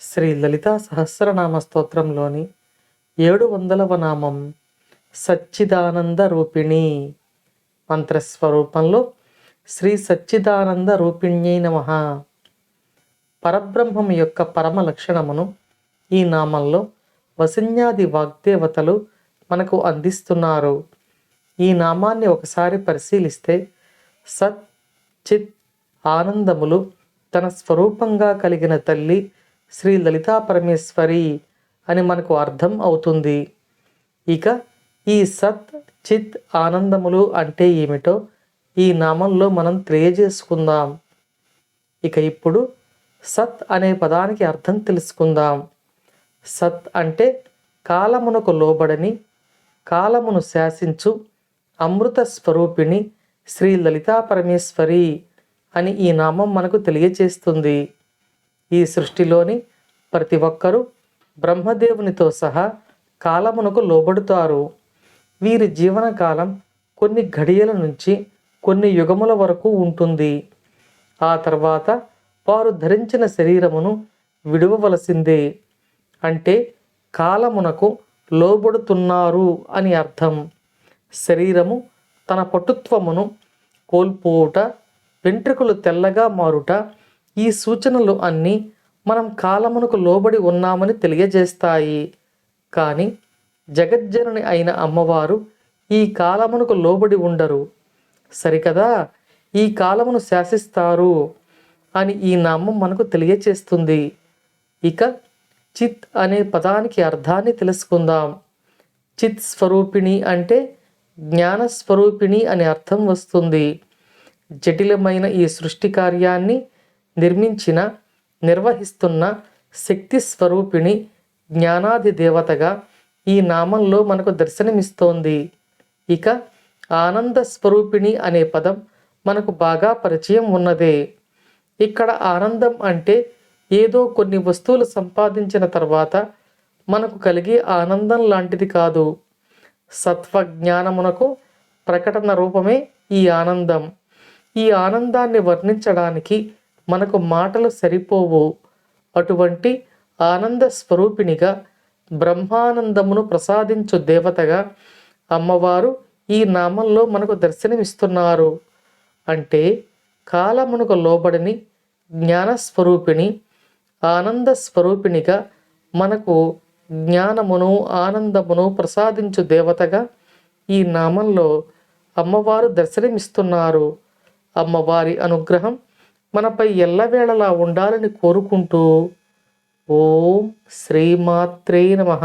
శ్రీ లలితా సహస్రనామ స్తోత్రంలోని 700వ నామం సచ్చిదానంద రూపిణి. మంత్రస్వరూపంలో శ్రీ సచ్చిదానంద రూపిణ్యై నమః. పరబ్రహ్మం యొక్క పరమ లక్షణమును ఈ నామంలో వసిన్యాది వాగ్దేవతలు మనకు అందిస్తున్నారు. ఈ నామాన్ని ఒకసారి పరిశీలిస్తే సత్ చిత్ ఆనందములు తన స్వరూపంగా కలిగిన తల్లి శ్రీ లలితా పరమేశ్వరి అని మనకు అర్థం అవుతుంది. ఇక ఈ సత్ చిత్ ఆనందములు అంటే ఏమిటో ఈ నామంలో మనం తెలియజేసుకుందాం. ఇక ఇప్పుడు సత్ అనే పదానికి అర్థం తెలుసుకుందాం. సత్ అంటే కాలమునకు లోబడని, కాలమును శాసించు అమృత స్వరూపిణి శ్రీ లలితా పరమేశ్వరి అని ఈ నామం మనకు తెలియజేస్తుంది. ఈ సృష్టిలోని ప్రతి ఒక్కరూ బ్రహ్మదేవునితో సహా కాలమునకు లోబడుతారు. వీరి జీవనకాలం కొన్ని ఘడియల నుంచి కొన్ని యుగముల వరకు ఉంటుంది. ఆ తర్వాత వారు ధరించిన శరీరమును విడువవలసిందే. అంటే కాలమునకు లోబడుతున్నారు అని అర్థం. శరీరము తన పటుత్వమును కోల్పోవుట, వెంట్రుకలు తెల్లగా మారుట, ఈ సూచనలు అన్నీ మనం కాలమునకు లోబడి ఉన్నామని తెలియజేస్తాయి. కానీ జగజ్జనని అయిన అమ్మవారు ఈ కాలమునకు లోబడి ఉండరు. సరికదా, ఈ కాలమును శాసిస్తారు అని ఈ నామం మనకు తెలియజేస్తుంది. ఇక చిత్ అనే పదానికి అర్థాన్ని తెలుసుకుందాం. చిత్ స్వరూపిణి అంటే జ్ఞానస్వరూపిణి అనే అర్థం వస్తుంది. జటిలమైన ఈ సృష్టి కార్యాన్ని నిర్వహిస్తున్న శక్తి స్వరూపిణి జ్ఞానాది దేవతగా ఈ నామంలో మనకు దర్శనమిస్తోంది. ఇక ఆనంద స్వరూపిణి అనే పదం మనకు బాగా పరిచయం ఉన్నదే. ఇక్కడ ఆనందం అంటే ఏదో కొన్ని వస్తువులు సంపాదించిన తర్వాత మనకు కలిగే ఆనందం లాంటిది కాదు. సత్వజ్ఞానమునకు ప్రకటన రూపమే ఈ ఆనందం. ఈ ఆనందాన్ని వర్ణించడానికి మనకు మాటలు సరిపోవు. అటువంటి ఆనంద స్వరూపిణిగా, బ్రహ్మానందమును ప్రసాదించు దేవతగా అమ్మవారు ఈ నామంలో మనకు దర్శనమిస్తున్నారు. అంటే కాలమునకు లోబడిని జ్ఞానస్వరూపిణి, ఆనంద స్వరూపిణిగా మనకు జ్ఞానమును ఆనందమును ప్రసాదించు దేవతగా ఈ నామంలో అమ్మవారు దర్శనమిస్తున్నారు. అమ్మవారి అనుగ్రహం మనపై ఎల్లవేళలా ఉండాలని కోరుకుంటూ ఓం శ్రీమాత్రే నమః.